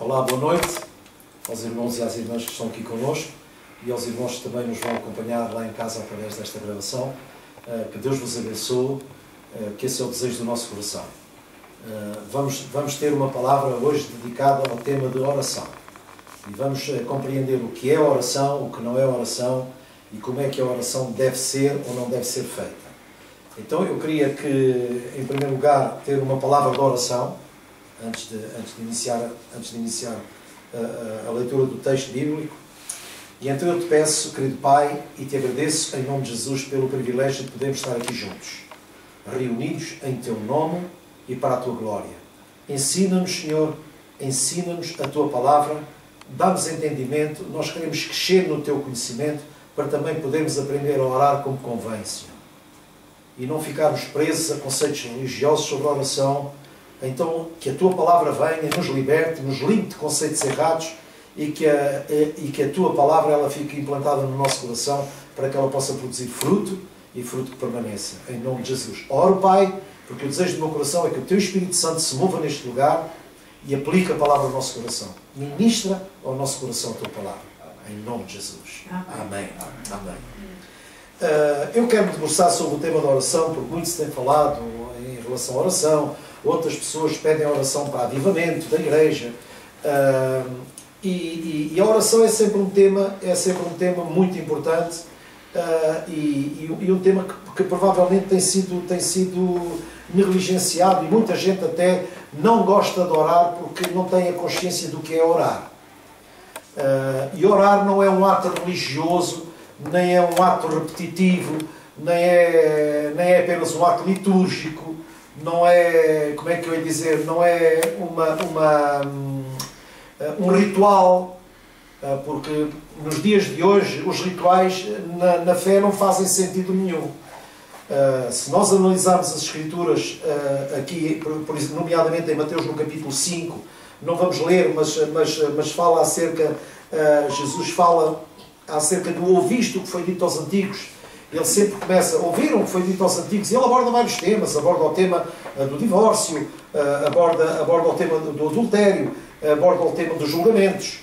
Olá, boa noite aos irmãos e às irmãs que estão aqui connosco e aos irmãos que também nos vão acompanhar lá em casa através desta gravação. Que Deus vos abençoe, que esse é o desejo do nosso coração. Vamos ter uma palavra hoje dedicada ao tema de oração. E vamos compreender o que é oração, o que não é oração e como é que a oração deve ser ou não deve ser feita. Então eu queria que, em primeiro lugar, ter uma palavra de oração, antes de iniciar a leitura do texto bíblico. E então eu te peço, querido Pai, e te agradeço em nome de Jesus pelo privilégio de podermos estar aqui juntos, reunidos em Teu nome e para a Tua glória. Ensina-nos, Senhor, ensina-nos a Tua palavra, dá-nos entendimento, nós queremos crescer no Teu conhecimento para também podermos aprender a orar como convém, Senhor. E não ficarmos presos a conceitos religiosos sobre a oração. Então, que a Tua palavra venha, nos liberte, nos limpe de conceitos errados e que a Tua palavra ela fique implantada no nosso coração para que ela possa produzir fruto e fruto que permaneça. Em nome de Jesus. Oro, Pai, porque o desejo do meu coração é que o Teu Espírito Santo se mova neste lugar e aplique a palavra ao nosso coração. Ministra ao nosso coração a Tua palavra. Em nome de Jesus. Amém. Amém. Eu quero me debruçar sobre o tema da oração, porque muito se tem falado em relação à oração. Outras pessoas pedem a oração para avivamento da igreja. E a oração é sempre um tema muito importante e um tema que provavelmente tem sido negligenciado, e muita gente até não gosta de orar porque não tem a consciência do que é orar. E orar não é um ato religioso, nem é um ato repetitivo, nem é apenas um ato litúrgico, não é, como é que eu ia dizer, não é um ritual, porque nos dias de hoje os rituais na fé não fazem sentido nenhum. Se nós analisarmos as Escrituras aqui, nomeadamente em Mateus no capítulo 5, não vamos ler, mas fala acerca, Jesus fala acerca do ouviste o que foi dito aos antigos. Ele sempre começa, ouviram o que foi dito aos antigos, e ele aborda vários temas, aborda o tema do divórcio, aborda o tema do adultério, aborda o tema dos julgamentos,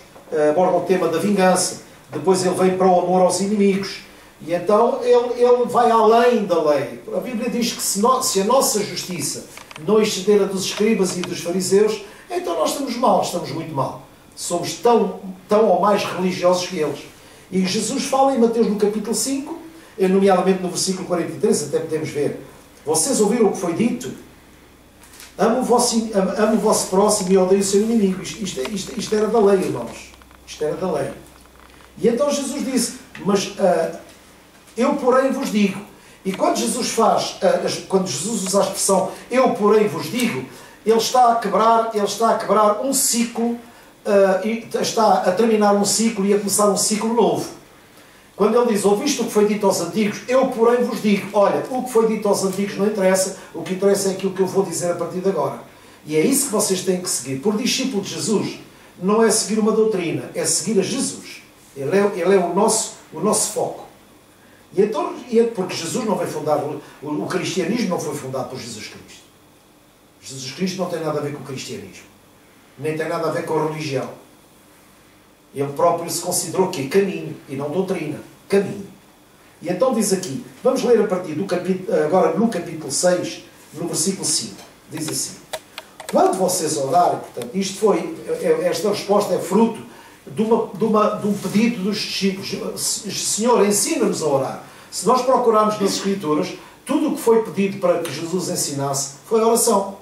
aborda o tema da vingança, depois ele vem para o amor aos inimigos, e então ele vai além da lei. A Bíblia diz que se a nossa justiça não exceder a dos escribas e dos fariseus, então nós estamos mal, estamos muito mal. Somos tão ou mais religiosos que eles. E Jesus fala em Mateus no capítulo 5, nomeadamente no versículo 43, até podemos ver. Vocês ouviram o que foi dito? Ame o vosso próximo e odeie o seu inimigo. Isto era da lei, irmãos. Isto era da lei. E então Jesus disse, mas eu porém vos digo. E quando Jesus usa a expressão eu porém vos digo, ele está a quebrar um ciclo, e está a terminar um ciclo e a começar um ciclo novo. Quando ele diz, ouviste o que foi dito aos antigos, eu porém vos digo, olha, o que foi dito aos antigos não interessa, o que interessa é aquilo que eu vou dizer a partir de agora. E é isso que vocês têm que seguir. Por discípulo de Jesus, não é seguir uma doutrina, é seguir a Jesus. Ele é o nosso foco. E então, porque Jesus não veio fundar, o cristianismo não foi fundado por Jesus Cristo. Jesus Cristo não tem nada a ver com o cristianismo. Nem tem nada a ver com a religião. Ele próprio se considerou que caminho, e não doutrina. Caminho. E então diz aqui, vamos ler a partir do capítulo, agora no capítulo 6, no versículo 5. Diz assim, quando vocês orarem, portanto, esta resposta é fruto de um pedido dos discípulos. Senhor, ensina-nos a orar. Se nós procurarmos nas Escrituras, tudo o que foi pedido para que Jesus ensinasse foi a oração.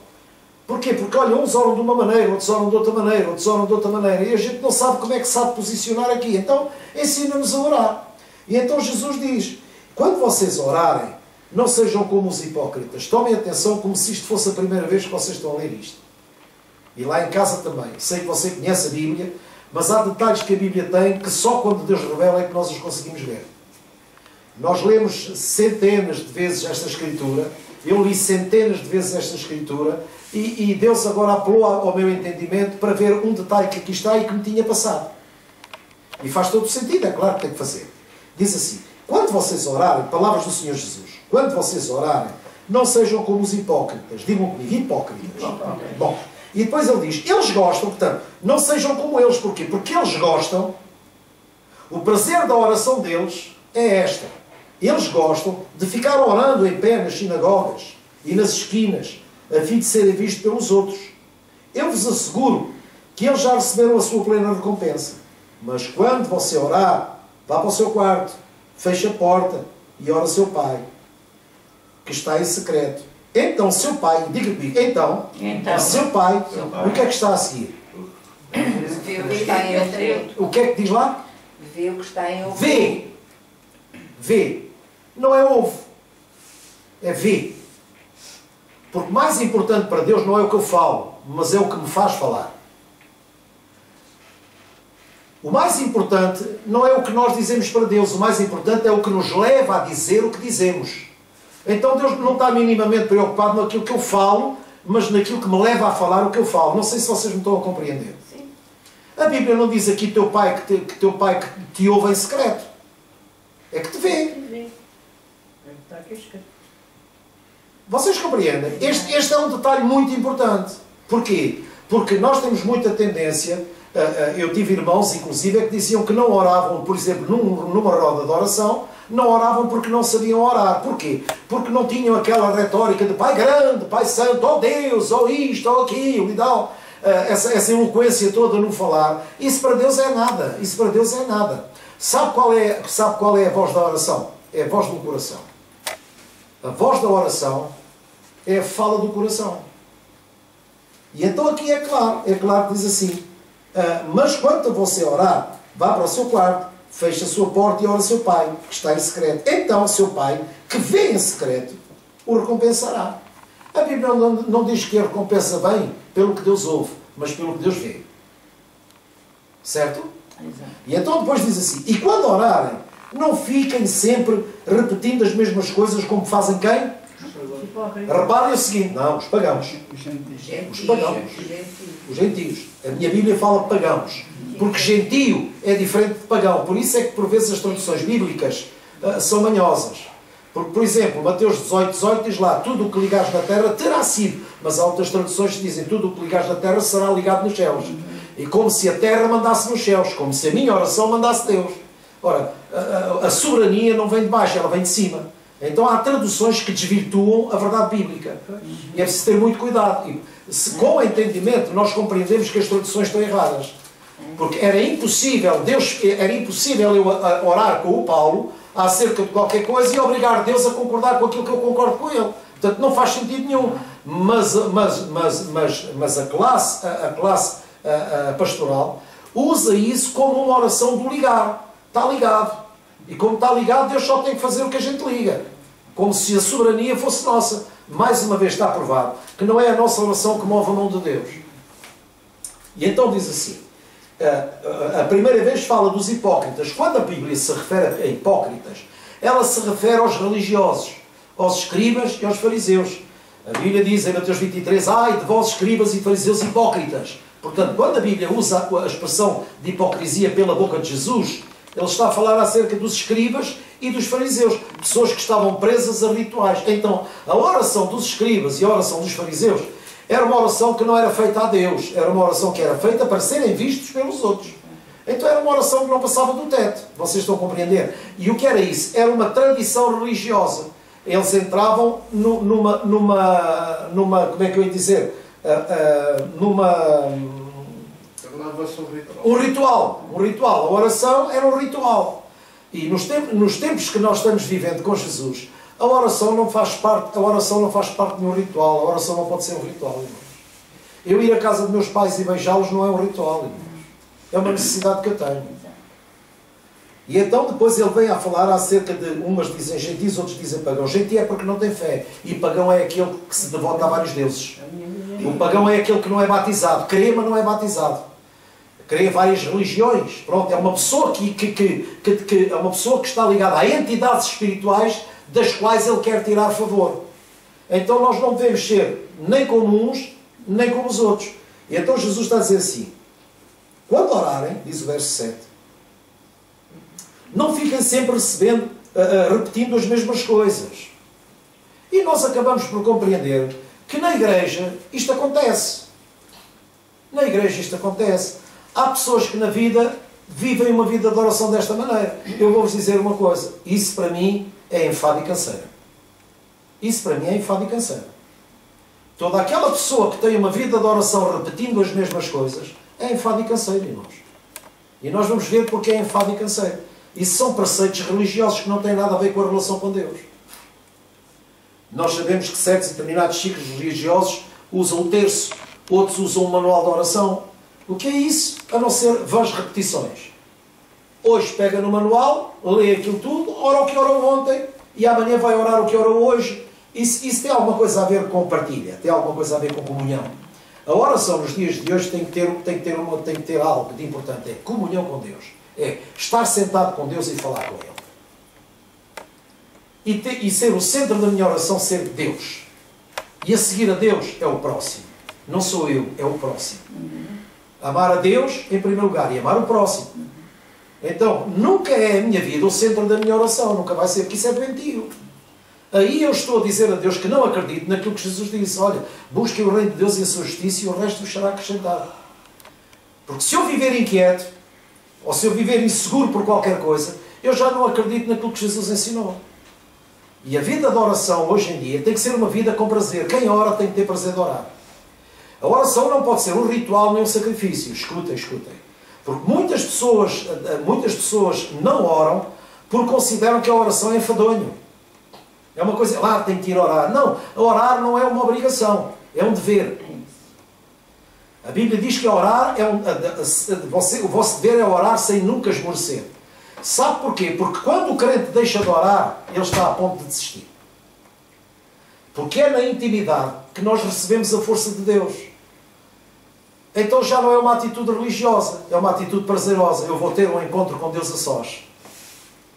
Porquê? Porque, olha, uns oram de uma maneira, outros oram de outra maneira, outros oram de outra maneira, e a gente não sabe como é que sabe posicionar aqui. Então, ensina-nos a orar. E então Jesus diz, quando vocês orarem, não sejam como os hipócritas. Tomem atenção como se isto fosse a primeira vez que vocês estão a ler isto. E lá em casa também. Sei que você conhece a Bíblia, mas há detalhes que a Bíblia tem que só quando Deus revela é que nós os conseguimos ver. Nós lemos centenas de vezes esta Escritura, eu li centenas de vezes esta Escritura, e Deus agora apelou ao meu entendimento para ver um detalhe que aqui está e que me tinha passado. E faz todo o sentido, é claro que tem que fazer. Diz assim, quando vocês orarem, palavras do Senhor Jesus, quando vocês orarem, não sejam como os hipócritas. Digam comigo, hipócritas. Bom, E depois ele diz, eles gostam, portanto, não sejam como eles. Porquê? Porque eles gostam, o prazer da oração deles é esta. Eles gostam de ficar orando em pé nas sinagogas e nas esquinas, a fim de serem vistos pelos outros. Eu vos asseguro que eles já receberam a sua plena recompensa. Mas quando você orar, vá para o seu quarto, feche a porta e ora ao seu pai, que está em secreto. Então, seu pai, diga comigo, então seu pai, o que é que está a seguir? Vê o que está em oculto. O que é que diz lá? Vê o que está em oculto. Vê. Vê. Não é ouve. É vê. Porque mais importante para Deus não é o que eu falo, mas é o que me faz falar. O mais importante não é o que nós dizemos para Deus, o mais importante é o que nos leva a dizer o que dizemos. Então Deus não está minimamente preocupado naquilo que eu falo, mas naquilo que me leva a falar o que eu falo. Não sei se vocês me estão a compreender. Sim. A Bíblia não diz aqui teu pai que teu pai que te ouve em secreto. É que te vê. Está aqui escrito. Vocês compreendem? Este é um detalhe muito importante. Porquê? Porque nós temos muita tendência, eu tive irmãos, inclusive, que diziam que não oravam, por exemplo, numa roda de oração, não oravam porque não sabiam orar. Porquê? Porque não tinham aquela retórica de Pai grande, Pai santo, ó Deus, ó isto, ó aquilo e tal. Essa eloquência toda no falar. Isso para Deus é nada. Isso para Deus é nada. Sabe qual é a voz da oração? É a voz do coração. A voz da oração é a fala do coração. E então aqui é claro que diz assim, mas quando você orar, vá para o seu quarto, feche a sua porta e ora ao seu pai, que está em secreto. Então o seu pai, que vê em secreto, o recompensará. A Bíblia não diz que a recompensa vem pelo que Deus ouve, mas pelo que Deus vê. Certo? Exato. E então depois diz assim, e quando orarem, não fiquem sempre repetindo as mesmas coisas como fazem quem? Reparem o seguinte, não, os pagãos. Os pagãos. Os gentios. A minha Bíblia fala de pagãos. Porque gentio é diferente de pagão. Por isso é que por vezes as traduções bíblicas são manhosas. Porque, por exemplo, Mateus 18 diz lá, tudo o que ligares na terra terá sido. Mas há outras traduções que dizem, tudo o que ligares na terra será ligado nos céus. E como se a terra mandasse nos céus. Como se a minha oração mandasse Deus. Ora, a soberania não vem de baixo, ela vem de cima. Então há traduções que desvirtuam a verdade bíblica. E é preciso ter muito cuidado. E se com o entendimento nós compreendemos que as traduções estão erradas. Porque era impossível eu orar com o Paulo acerca de qualquer coisa e obrigar Deus a concordar com aquilo que eu concordo com ele. Portanto, não faz sentido nenhum. Mas a classe pastoral usa isso como uma oração do ligar. Está ligado. E como está ligado, Deus só tem que fazer o que a gente liga. Como se a soberania fosse nossa. Mais uma vez está provado que não é a nossa oração que move a mão de Deus. E então diz assim, a primeira vez fala dos hipócritas. Quando a Bíblia se refere a hipócritas, ela se refere aos religiosos, aos escribas e aos fariseus. A Bíblia diz em Mateus 23, ai de vós escribas e fariseus hipócritas. Portanto, quando a Bíblia usa a expressão de hipocrisia pela boca de Jesus, ele está a falar acerca dos escribas e dos fariseus, pessoas que estavam presas a rituais. Então, a oração dos escribas e a oração dos fariseus era uma oração que não era feita a Deus, era uma oração que era feita para serem vistos pelos outros. Então era uma oração que não passava do teto. Vocês estão a compreender? E o que era isso? Era uma tradição religiosa. Eles entravam numa como é que eu ia dizer? Um ritual. A oração era um ritual. E nos tempos que nós estamos vivendo com Jesus, a oração não faz parte de nenhum ritual. A oração não pode ser um ritual, irmãos. Eu ir à casa de meus pais e beijá-los não é um ritual, irmãos. É uma necessidade que eu tenho. E então depois ele vem a falar acerca de, umas dizem gentios, outros dizem pagão. Gentio é porque não tem fé. E pagão é aquele que se devota a vários deuses. O pagão é aquele que não é batizado. Crê, mas não é batizado. Crê em várias religiões. Pronto, é uma pessoa é uma pessoa que está ligada a entidades espirituais das quais ele quer tirar favor. Então nós não devemos ser nem como uns, nem como os outros. E então Jesus está a dizer assim, quando orarem, diz o verso 7, não fiquem sempre repetindo as mesmas coisas. E nós acabamos por compreender que na igreja isto acontece. Na igreja isto acontece. Há pessoas que na vida vivem uma vida de oração desta maneira. Eu vou-vos dizer uma coisa. Isso para mim é enfado e canseira. Isso para mim é enfado e canseira. Toda aquela pessoa que tem uma vida de oração repetindo as mesmas coisas é enfado e canseiro, irmãos. E nós vamos ver porque é enfado e canseiro. Isso são preceitos religiosos que não têm nada a ver com a relação com Deus. Nós sabemos que certos e determinados ciclos religiosos usam o terço, outros usam o manual de oração. O que é isso? A não ser vãs repetições. Hoje pega no manual, lê aquilo tudo, ora o que orou ontem e amanhã vai orar o que orou hoje. Isso tem alguma coisa a ver com partilha, tem alguma coisa a ver com comunhão. A oração nos dias de hoje tem que ter algo de importante, é comunhão com Deus. É estar sentado com Deus e falar com Ele. E ser o centro da minha oração ser Deus. E a seguir a Deus é o próximo. Não sou eu, é o próximo. Amar a Deus em primeiro lugar e amar o próximo. Então, nunca é a minha vida o centro da minha oração. Nunca vai ser, porque isso é doentio. Aí eu estou a dizer a Deus que não acredito naquilo que Jesus disse. Olha, busquem o reino de Deus e a sua justiça e o resto vos será acrescentado. Porque se eu viver inquieto, ou se eu viver inseguro por qualquer coisa, eu já não acredito naquilo que Jesus ensinou. E a vida de oração hoje em dia tem que ser uma vida com prazer. Quem ora tem que ter prazer de orar. A oração não pode ser um ritual nem um sacrifício. Escutem, escutem. Porque muitas pessoas não oram porque consideram que a oração é enfadonho. É uma coisa, tem que ir orar. Não, orar não é uma obrigação, é um dever. A Bíblia diz que orar o vosso dever é orar sem nunca esmorecer. Sabe porquê? Porque quando o crente deixa de orar, ele está a ponto de desistir. Porque é na intimidade que nós recebemos a força de Deus. Então já não é uma atitude religiosa, é uma atitude prazerosa. Eu vou ter um encontro com Deus a sós.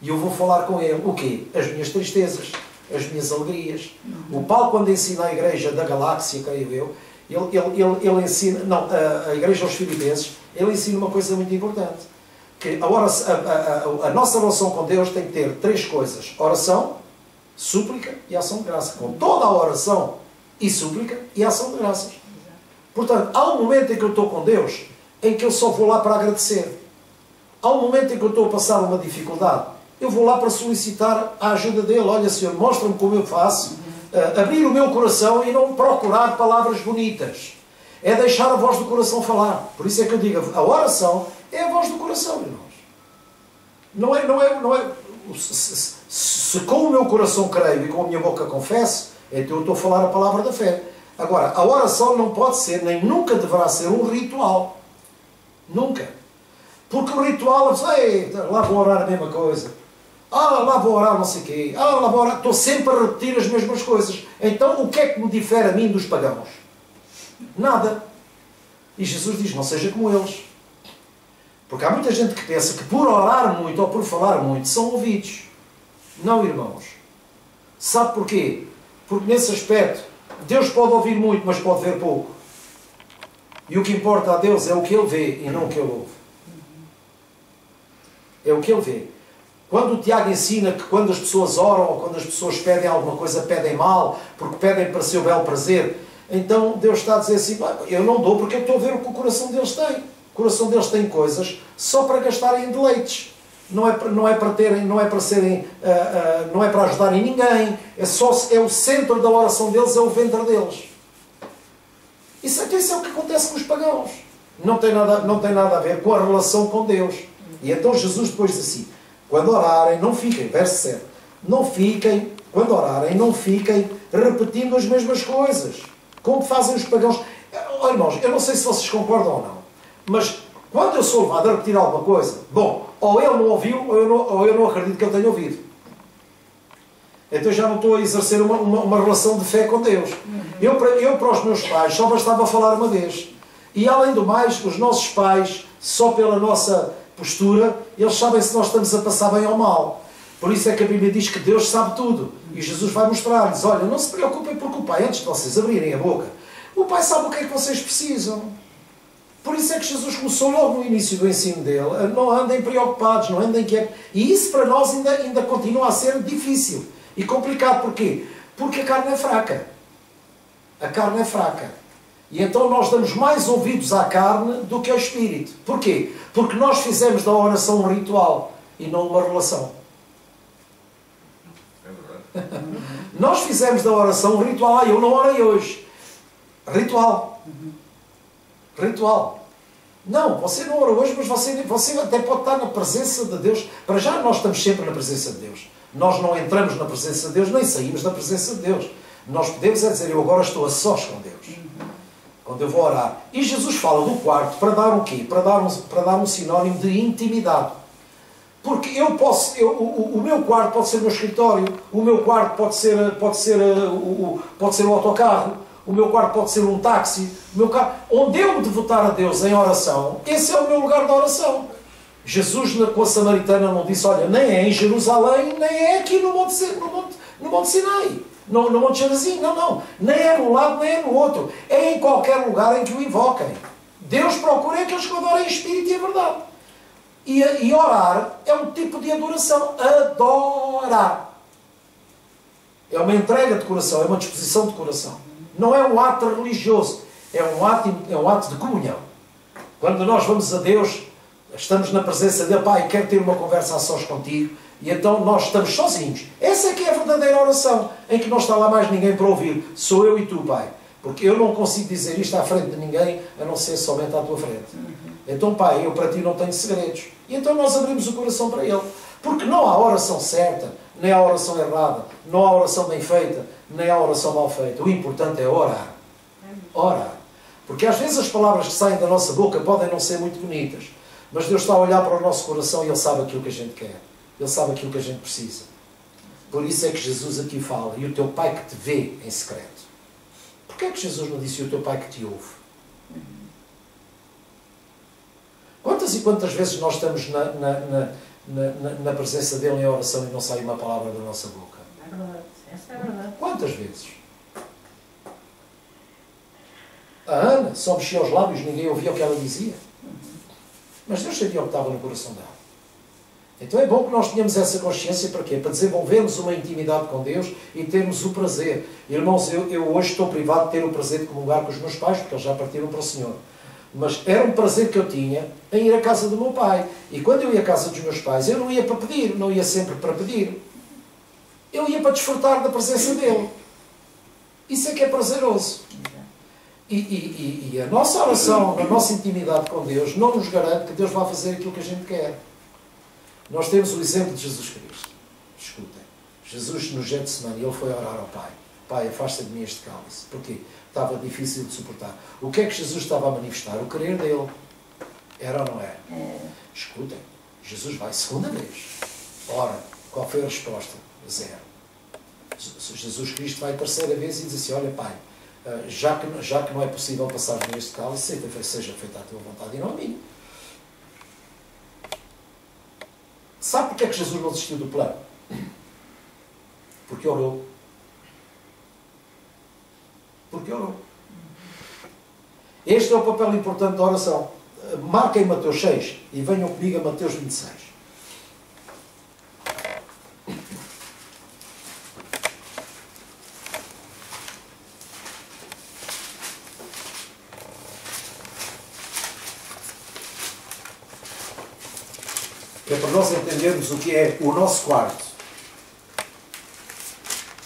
E eu vou falar com Ele. O quê? As minhas tristezas, as minhas alegrias. O Paulo, quando ensina a igreja da galáxia, creio eu, ele ensina, não, a igreja aos Filipenses, ele ensina uma coisa muito importante. Que a nossa relação com Deus tem que ter 3 coisas. Oração, súplica e ação de graça. Com toda a oração e súplica e ação de graças. Portanto, há um momento em que eu estou com Deus, em que eu só vou lá para agradecer. Há um momento em que eu estou a passar uma dificuldade, eu vou lá para solicitar a ajuda dele. Olha, Senhor, mostra-me como eu faço. Abrir o meu coração e não procurar palavras bonitas. É deixar a voz do coração falar. Por isso é que eu digo, a oração é a voz do coração, irmãos. Não é. Se com o meu coração creio e com a minha boca confesso, então eu estou a falar a palavra da fé. Agora, a oração não pode ser, nem nunca deverá ser um ritual. Nunca. Porque o ritual, lá vou orar a mesma coisa. Lá vou orar não sei o quê. Lá vou orar. Estou sempre a repetir as mesmas coisas. Então, o que é que me difere a mim dos pagãos? Nada. E Jesus diz, não seja como eles. Porque há muita gente que pensa que por orar muito ou por falar muito são ouvidos. Não, irmãos. Sabe porquê? Porque nesse aspecto, Deus pode ouvir muito, mas pode ver pouco. E o que importa a Deus é o que Ele vê e não o que Ele ouve. É o que Ele vê. Quando o Tiago ensina que quando as pessoas oram ou quando as pessoas pedem alguma coisa, pedem mal, porque pedem para seu belo prazer, então Deus está a dizer assim, eu não dou porque eu estou a ver o que o coração deles tem. O coração deles tem coisas só para gastarem em deleites. Não é para ajudarem ninguém. É o centro da oração deles, é o ventre deles. Isso é o que acontece com os pagãos. Não tem nada a ver com a relação com Deus. E então Jesus depois diz assim, quando orarem, não fiquem, verso 7, quando orarem, não fiquem repetindo as mesmas coisas, como fazem os pagãos. Irmãos, eu não sei se vocês concordam ou não, mas quando eu sou levado a repetir alguma coisa, ou ele não ouviu, ou eu não acredito que ele tenha ouvido. Então já não estou a exercer uma relação de fé com Deus. Eu para os meus pais só bastava falar uma vez. E além do mais, os nossos pais, só pela nossa postura, eles sabem se nós estamos a passar bem ou mal. Por isso é que a Bíblia diz que Deus sabe tudo. E Jesus vai mostrar-lhes, olha, não se preocupem porque o Pai, antes de vocês abrirem a boca, o Pai sabe o que é que vocês precisam. Por isso é que Jesus começou logo no início do ensino dele, não andem preocupados, não andem quietos. E isso para nós ainda continua a ser difícil e complicado. Porquê? Porque a carne é fraca. A carne é fraca. E então nós damos mais ouvidos à carne do que ao Espírito. Porquê? Porque nós fizemos da oração um ritual e não uma relação. É verdade. Nós fizemos da oração um ritual. Ah, eu não orei hoje. Ritual. Ritual. Não, você não ora hoje, mas você até pode estar na presença de Deus. Para já nós estamos sempre na presença de Deus. Nós não entramos na presença de Deus, nem saímos da presença de Deus. Nós podemos é dizer, eu agora estou a sós com Deus. Quando eu vou orar. E Jesus fala do quarto para dar o quê? Para dar um sinónimo de intimidade. Porque eu posso, o meu quarto pode ser o meu escritório, o meu quarto pode ser o autocarro, o meu quarto pode ser um táxi, o meu carro, onde eu me devotar a Deus em oração, esse é o meu lugar de oração. Jesus com a samaritana não disse, olha, nem é em Jerusalém, nem é aqui no Monte Sinai, no Monte Gerizim, não. Nem é num lado, nem é no outro. É em qualquer lugar em que o invoquem. Deus procura aqueles que o adorem em espírito e em verdade. E orar é um tipo de adoração. Adorar. É uma entrega de coração, é uma disposição de coração. Não é um ato religioso, é um ato de comunhão. Quando nós vamos a Deus, estamos na presença dele, Pai, quero ter uma conversa a sós contigo, e então nós estamos sozinhos. Essa é que é a verdadeira oração, em que não está lá mais ninguém para ouvir. Sou eu e tu, Pai. Porque eu não consigo dizer isto à frente de ninguém, a não ser somente à tua frente. Então, Pai, eu para ti não tenho segredos. E então nós abrimos o coração para ele. Porque não há oração certa, nem há oração errada, não há oração bem feita, nem há oração mal feita. O importante é orar. Orar. Porque às vezes as palavras que saem da nossa boca podem não ser muito bonitas, mas Deus está a olhar para o nosso coração e Ele sabe aquilo que a gente quer. Ele sabe aquilo que a gente precisa. Por isso é que Jesus aqui fala, e o teu Pai que te vê em secreto. Porquê é que Jesus não disse, e o teu Pai que te ouve? Quantas e quantas vezes nós estamos na presença dele em oração e não sai uma palavra da nossa boca? É verdade. Essa é a verdade. Quantas vezes? A Ana só mexia os lábios, ninguém ouvia o que ela dizia. Mas Deus sabia o que estava no coração dela. Então é bom que nós tenhamos essa consciência para quê? Para desenvolvermos uma intimidade com Deus e termos o prazer. Irmãos, eu hoje estou privado de ter o prazer de comungar com os meus pais, porque eles já partiram para o Senhor. Mas era um prazer que eu tinha em ir à casa do meu pai. E quando eu ia à casa dos meus pais, eu não ia para pedir, não ia sempre para pedir. Eu ia para desfrutar da presença dele. Isso é que é prazeroso. E a nossa oração, a nossa intimidade com Deus, não nos garante que Deus vá fazer aquilo que a gente quer. Nós temos o exemplo de Jesus Cristo. Escutem. Jesus no Getsemane, ele foi orar ao Pai. Pai, afasta de mim este cálice. Porquê? Estava difícil de suportar. O que é que Jesus estava a manifestar? O querer dele. Era ou não era? Escutem. Jesus vai segunda vez. Ora, qual foi a resposta? 0. Jesus Cristo vai a terceira vez e diz assim, olha Pai, já que não é possível passar neste cálice, seja feita a tua vontade e não a minha. Sabe porque é que Jesus não desistiu do plano? Porque orou. Porque orou. Este é o papel importante da oração. Marquem Mateus 6 e venham comigo a Mateus 26. É para nós entendermos o que é o nosso quarto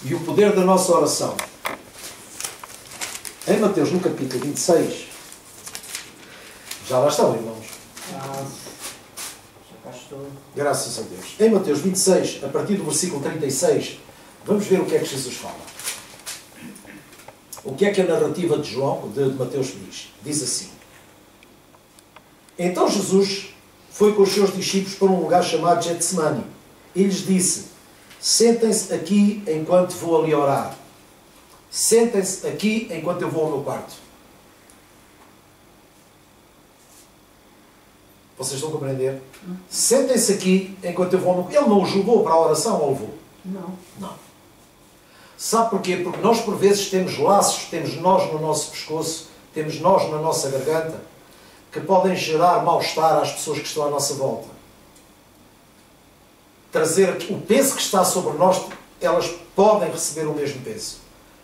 e o poder da nossa oração. Em Mateus, no capítulo 26, já lá estão, irmãos. Já cá estou. Graças a Deus. Em Mateus 26, a partir do versículo 36, vamos ver o que é que Jesus fala. O que é que a narrativa de Mateus diz? Diz assim. Então Jesus foi com os seus discípulos para um lugar chamado Getsemane e lhes disse, sentem-se aqui enquanto vou ali orar. Sentem-se aqui enquanto eu vou ao meu quarto. Vocês estão a compreender? Sentem-se aqui enquanto eu vou ao meu quarto. Ele não os levou para a oração ou levou? Não. Não. Sabe porquê? Porque nós por vezes temos laços, temos nós no nosso pescoço, temos nós na nossa garganta, que podem gerar mal-estar às pessoas que estão à nossa volta. Trazer o peso que está sobre nós, elas podem receber o mesmo peso.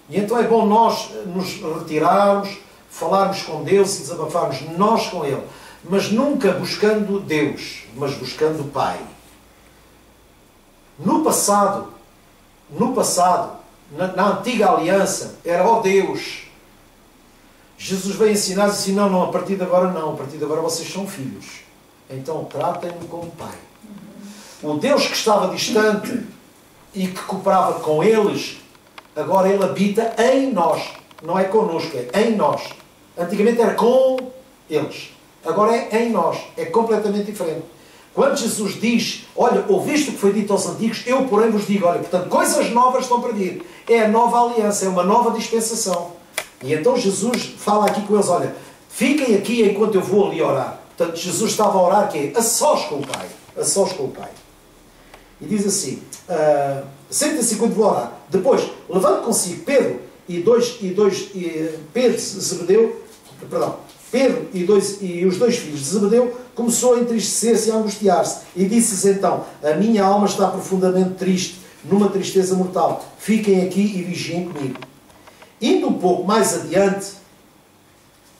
E então é bom nós nos retirarmos, falarmos com Deus e desabafarmos nós com Ele, mas nunca buscando Deus, mas buscando o Pai. No passado, na antiga aliança, era ó Deus. Jesus veio ensinar e disse, não, a partir de agora não, a partir de agora vocês são filhos. Então tratem-me como Pai. O Deus que estava distante e que cooperava com eles, agora Ele habita em nós. Não é connosco, é em nós. Antigamente era com eles. Agora é em nós. É completamente diferente. Quando Jesus diz, olha, ouviste o que foi dito aos antigos, eu porém vos digo, olha, portanto, coisas novas estão para vir. É a nova aliança, é uma nova dispensação. E então Jesus fala aqui com eles, olha, fiquem aqui enquanto eu vou ali orar. Portanto, Jesus estava a orar que é a sós com o Pai. A sós com o Pai. E diz assim, senta-se enquanto vou orar. Depois, levando consigo Pedro e os dois filhos de Zebedeu, começou a entristecer-se e a angustiar-se. E disse-lhes então, a minha alma está profundamente triste, numa tristeza mortal. Fiquem aqui e vigiem comigo. Indo um pouco mais adiante,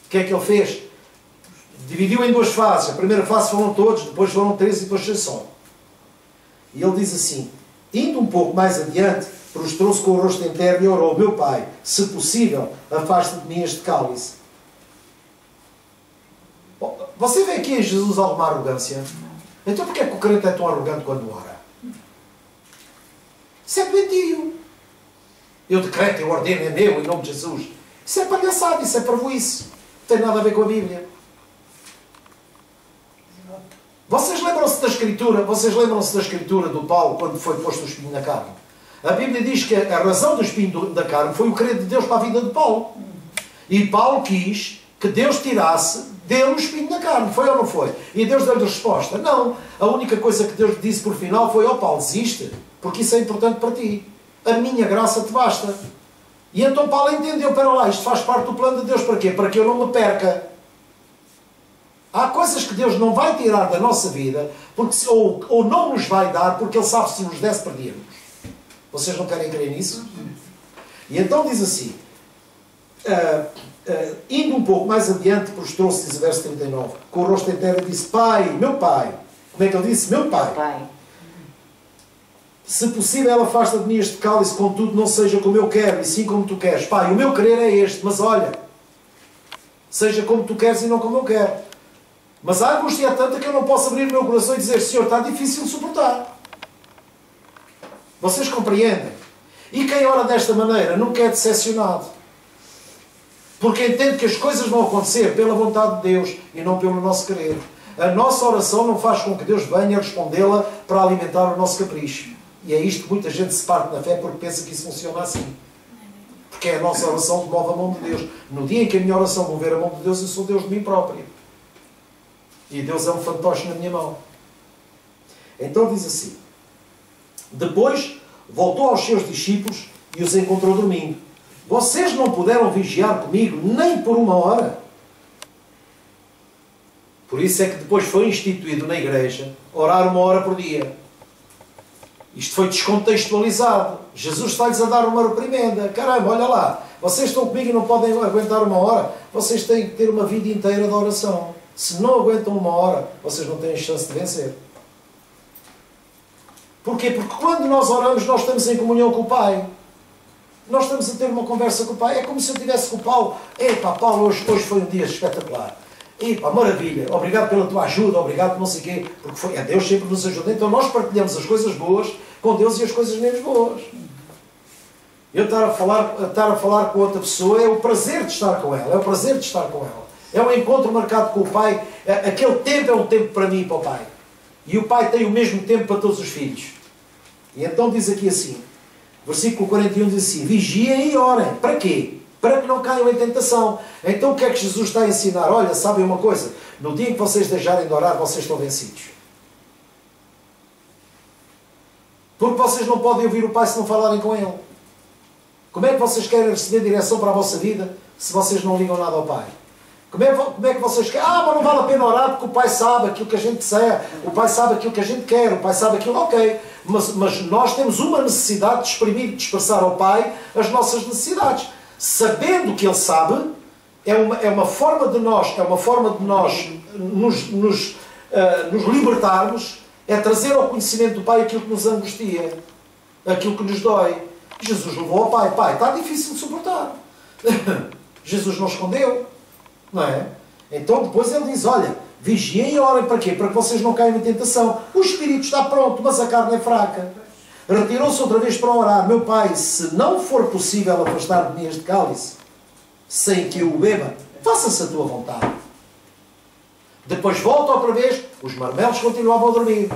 o que é que ele fez? Dividiu em duas fases. A primeira fase foram todos, depois foram 3 e depois 6 só. E ele diz assim, indo um pouco mais adiante, prostrou-se com o rosto em terra e orou, meu Pai, se possível, afasta de mim este cálice. Você vê aqui em Jesus alguma arrogância? Então porquê é que o crente é tão arrogante quando ora? Isso é doentio. Eu decreto, eu ordeno, é meu, em nome de Jesus. Isso é palhaçada, isso é parvoíce. Não tem nada a ver com a Bíblia. Vocês lembram-se da Escritura do Paulo quando foi posto o espinho na carne? A Bíblia diz que a razão do espinho da carne foi o querer de Deus para a vida de Paulo. E Paulo quis que Deus tirasse dele o espinho da carne. Foi ou não foi? E Deus deu-lhe resposta. Não. A única coisa que Deus disse por final foi, ó Paulo, desiste, porque isso é importante para ti. A minha graça te basta. E então Paulo entendeu, para lá, isto faz parte do plano de Deus. Para quê? Para que eu não me perca. Há coisas que Deus não vai tirar da nossa vida, porque, ou não nos vai dar, porque Ele sabe se nos desse perdíamos. Vocês não querem crer nisso? E então diz assim, indo um pouco mais adiante, prostrou-se, diz o verso 39, com o rosto em terra, disse, Pai, meu Pai. Como é que ele disse? Meu Pai. Pai. Se possível, afasta de mim este cálice, contudo não seja como eu quero, e sim como tu queres. Pai, o meu querer é este, mas olha, seja como tu queres e não como eu quero. Mas a angústia é tanta que eu não posso abrir o meu coração e dizer, Senhor, está difícil de suportar. Vocês compreendem? E quem ora desta maneira nunca é decepcionado. Porque entende que as coisas vão acontecer pela vontade de Deus e não pelo nosso querer. A nossa oração não faz com que Deus venha respondê-la para alimentar o nosso capricho. E é isto que muita gente se parte na fé porque pensa que isso funciona assim. Porque é a nossa oração que move a mão de Deus. No dia em que a minha oração mover a mão de Deus, eu sou Deus de mim próprio. E Deus é um fantoche na minha mão. Então diz assim, depois voltou aos seus discípulos e os encontrou dormindo. Vocês não puderam vigiar comigo nem por 1 hora? Por isso é que depois foi instituído na igreja orar 1 hora por dia. Isto foi descontextualizado. Jesus está-lhes a dar uma reprimenda. Caramba, olha lá, vocês estão comigo e não podem aguentar 1 hora. Vocês têm que ter uma vida inteira de oração. Se não aguentam 1 hora, vocês não têm chance de vencer. Porquê? Porque quando nós oramos, nós estamos em comunhão com o Pai. Nós estamos a ter uma conversa com o Pai. É como se eu estivesse com o Paulo. Epá, Paulo, hoje foi um dia espetacular. Epá, maravilha. Obrigado pela tua ajuda, obrigado por não sei o quê. Porque Deus sempre nos ajuda. Então nós partilhamos as coisas boas com Deus e as coisas menos boas. Eu estar a falar com outra pessoa é o prazer de estar com ela. É o prazer de estar com ela. É um encontro marcado com o Pai. Aquele tempo é um tempo para mim e para o Pai. E o Pai tem o mesmo tempo para todos os filhos. E então diz aqui assim, versículo 41 diz assim, vigiem e orem. Para quê? Para que não caiam em tentação. Então o que é que Jesus está a ensinar? Olha, sabem uma coisa? No dia em que vocês deixarem de orar, vocês estão vencidos. Porque vocês não podem ouvir o Pai se não falarem com Ele. Como é que vocês querem receber direção para a vossa vida se vocês não ligam nada ao Pai? Como é que vocês querem? Mas não vale a pena orar porque o Pai sabe aquilo que a gente deseja, o Pai sabe aquilo que a gente quer, o Pai sabe aquilo, ok. Mas nós temos uma necessidade de exprimir, de expressar ao Pai as nossas necessidades. Sabendo que Ele sabe é uma forma de nós nos libertarmos, é trazer ao conhecimento do Pai aquilo que nos angustia, aquilo que nos dói. Jesus levou ao Pai. Pai, está difícil de suportar. Jesus não escondeu, não é? Então depois ele diz, olha, vigiem e orem para quê? Para que vocês não caiam em tentação. O espírito está pronto, mas a carne é fraca. Retirou-se outra vez para orar. Meu Pai, se não for possível afastar de mim este cálice, sem que eu o beba, faça-se a tua vontade. Depois volta outra vez, os marmelos continuavam a dormir.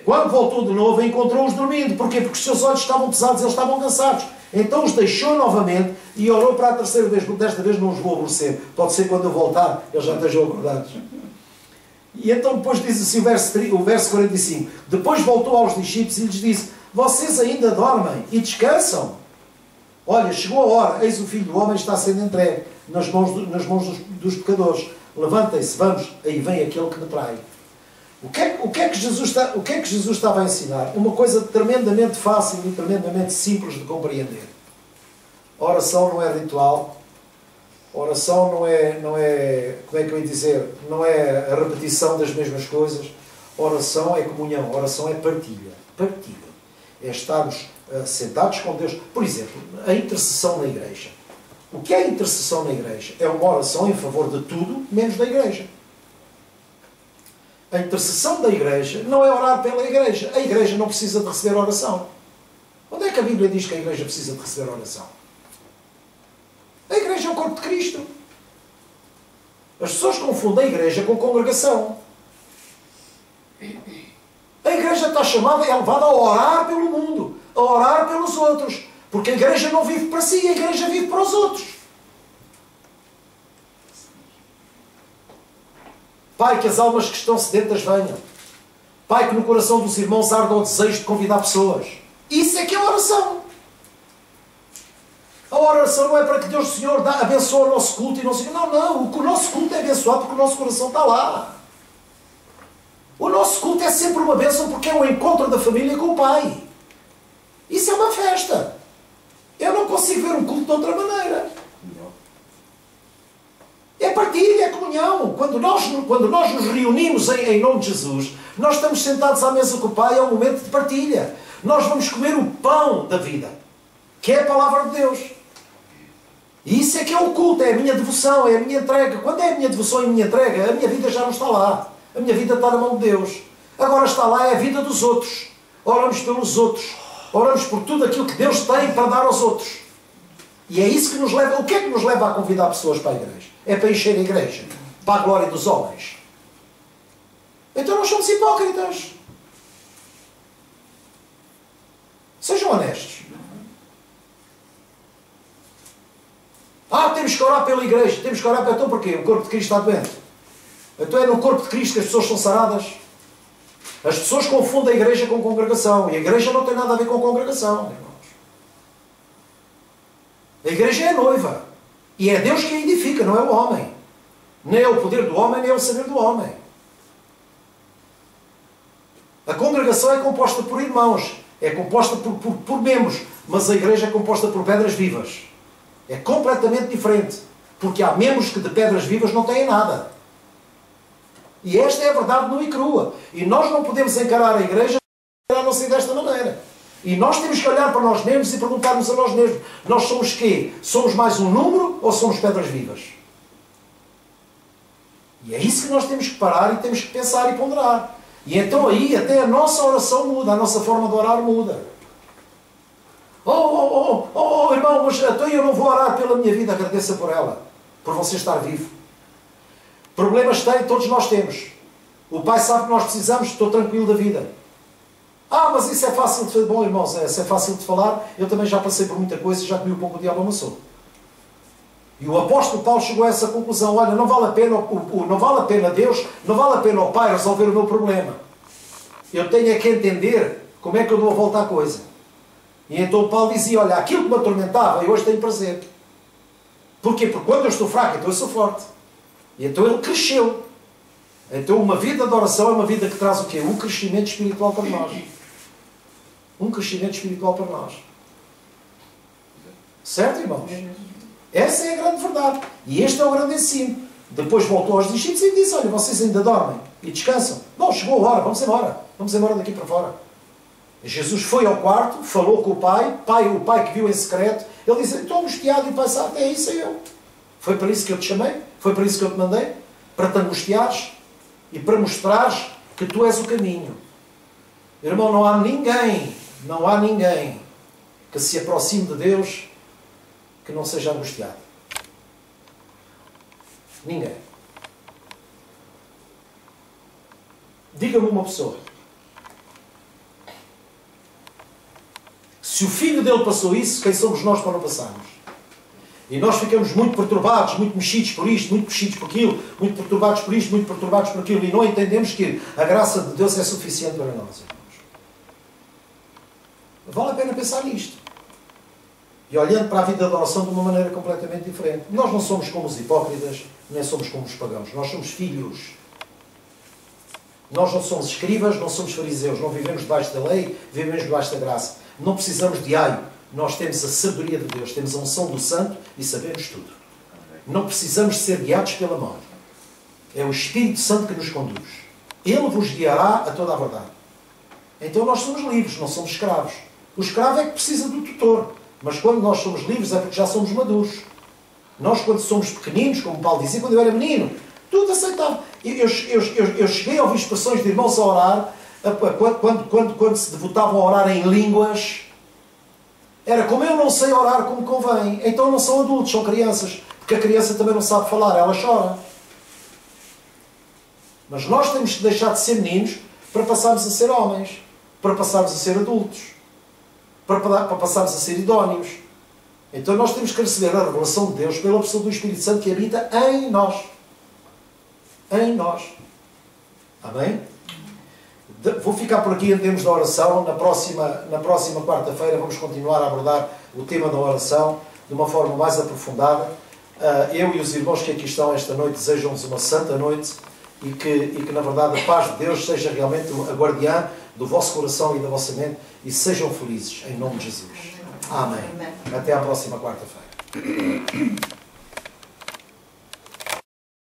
Quando voltou de novo, encontrou-os dormindo. Porquê? Porque os seus olhos estavam pesados, eles estavam cansados. Então os deixou novamente e orou para a terceira vez. Desta vez não os vou aborrecer. Pode ser quando eu voltar, eles já estejam acordados. E então depois diz assim o verso 45. Depois voltou aos discípulos e lhes disse, vocês ainda dormem e descansam? Olha, chegou a hora, eis o Filho do Homem está sendo entregue nas mãos dos pecadores. Levantem-se, vamos, aí vem aquele que me trai. O que é que Jesus estava a ensinar? Uma coisa tremendamente fácil e tremendamente simples de compreender. A oração não é ritual. A oração não é, como é que eu ia dizer, não é a repetição das mesmas coisas. A oração é comunhão, a oração é partilha. Partilha. É estarmos sentados com Deus. Por exemplo, a intercessão na igreja. O que é a intercessão na igreja? É uma oração em favor de tudo, menos da igreja. A intercessão da igreja não é orar pela igreja. A igreja não precisa de receber oração. Onde é que a Bíblia diz que a igreja precisa de receber oração? A igreja é o corpo de Cristo. As pessoas confundem a igreja com congregação. A igreja está chamada, é levada a orar pelo mundo, a orar pelos outros. Porque a igreja não vive para si, a igreja vive para os outros. Pai, que as almas que estão sedentas venham. Pai, que no coração dos irmãos arda o desejo de convidar pessoas. Isso é que é a oração. A oração não é para que Deus, o Senhor, abençoe o nosso culto e não sei. Não. O nosso culto é abençoado porque o nosso coração está lá. O nosso culto é sempre uma bênção porque é o encontro da família com o Pai. Isso é uma festa. Eu não consigo ver um culto de outra maneira. É partilha, é comunhão. Quando nós nos reunimos em nome de Jesus, nós estamos sentados à mesa com o Pai, é um momento de partilha. Nós vamos comer o pão da vida, que é a palavra de Deus. E isso é que é o culto, é a minha devoção, é a minha entrega. Quando é a minha devoção e a minha entrega, a minha vida já não está lá. A minha vida está na mão de Deus. Agora está lá é a vida dos outros. Oramos pelos outros. Oramos por tudo aquilo que Deus tem para dar aos outros. E é isso que nos leva... O que é que nos leva a convidar pessoas para a igreja? É para encher a igreja. Para a glória dos homens. Então nós somos hipócritas. Sejam honestos. Temos que orar pela igreja. Temos que orar pela... Então porquê? O corpo de Cristo está doente. Então é no corpo de Cristo que as pessoas são saradas. As pessoas confundem a igreja com congregação. E a igreja não tem nada a ver com congregação, irmãos. A igreja é a noiva. E é Deus que a edifica, não é o homem. Nem é o poder do homem, nem é o saber do homem. A congregação é composta por irmãos. É composta por membros. Mas a igreja é composta por pedras vivas. É completamente diferente. Porque há membros que de pedras vivas não têm nada. E esta é a verdade nua e crua. E nós não podemos encarar a igreja a não ser desta maneira. E nós temos que olhar para nós mesmos e perguntarmos a nós mesmos. Nós somos quê? Somos mais um número ou somos pedras vivas? E é isso que nós temos que parar e temos que pensar e ponderar. E então aí até a nossa oração muda. A nossa forma de orar muda. Irmão, mas então eu não vou orar pela minha vida. Agradeça por ela. Por você estar vivo. Problemas tem, todos nós temos. O Pai sabe que nós precisamos, estou tranquilo da vida. Mas isso é fácil de falar. Bom, irmãos, isso é fácil de falar. Eu também já passei por muita coisa e já comi o pão que o diabo amassou. E o apóstolo Paulo chegou a essa conclusão. Olha, não vale a pena Deus, não vale a pena o Pai resolver o meu problema. Eu tenho é que entender como é que eu dou a volta à coisa. E então Paulo dizia, olha, aquilo que me atormentava, eu hoje tenho prazer. Porquê? Porque quando eu estou fraco, então eu sou forte. E então ele cresceu. Então uma vida de oração é uma vida que traz o quê? Um crescimento espiritual para nós. Um crescimento espiritual para nós. Certo, irmãos? Essa é a grande verdade. E este é o grande ensino. Depois voltou aos discípulos e disse, olha, vocês ainda dormem e descansam. Não, chegou a hora, vamos embora. Vamos embora daqui para fora. E Jesus foi ao quarto, falou com o pai, o pai que viu em secreto. Ele disse, estou angustiado. E o pai disse, é isso, é eu. Foi para isso que eu te chamei, foi para isso que eu te mandei, para te angustiares e para mostrares que tu és o caminho. Irmão, não há ninguém que se aproxime de Deus que não seja angustiado. Ninguém. Diga-me uma pessoa. Se o filho dele passou isso, quem somos nós para não passarmos? E nós ficamos muito perturbados, muito mexidos por isto, muito mexidos por aquilo, muito perturbados por isto, muito perturbados por aquilo, e não entendemos que a graça de Deus é suficiente para nós. Vale a pena pensar nisto. E olhando para a vida da oração de uma maneira completamente diferente. Nós não somos como os hipócritas, nem somos como os pagãos. Nós somos filhos. Nós não somos escribas, não somos fariseus. Não vivemos debaixo da lei, vivemos debaixo da graça. Não precisamos de aio. Nós temos a sabedoria de Deus, temos a unção do Santo e sabemos tudo. Não precisamos de ser guiados pela mão. É o Espírito Santo que nos conduz. Ele vos guiará a toda a verdade. Então nós somos livres, não somos escravos. O escravo é que precisa do tutor. Mas quando nós somos livres é porque já somos maduros. Nós, quando somos pequeninos, como Paulo dizia, quando eu era menino, tudo aceitava. Eu cheguei a ouvir expressões de irmãos a orar, quando se devotavam a orar em línguas. Era como eu não sei orar como convém. Então não são adultos, são crianças. Porque a criança também não sabe falar, ela chora. Mas nós temos que deixar de ser meninos para passarmos a ser homens. Para passarmos a ser adultos. Para passarmos a ser idóneos. Então nós temos que receber a revelação de Deus pela pessoa do Espírito Santo que habita em nós. Em nós. Amém? Vou ficar por aqui em termos da oração. Na próxima quarta-feira vamos continuar a abordar o tema da oração de uma forma mais aprofundada. Eu e os irmãos que aqui estão esta noite desejam-vos uma santa noite e que na verdade a paz de Deus seja realmente a guardiã do vosso coração e da vossa mente e sejam felizes em nome de Jesus. Amém. Até à próxima quarta-feira.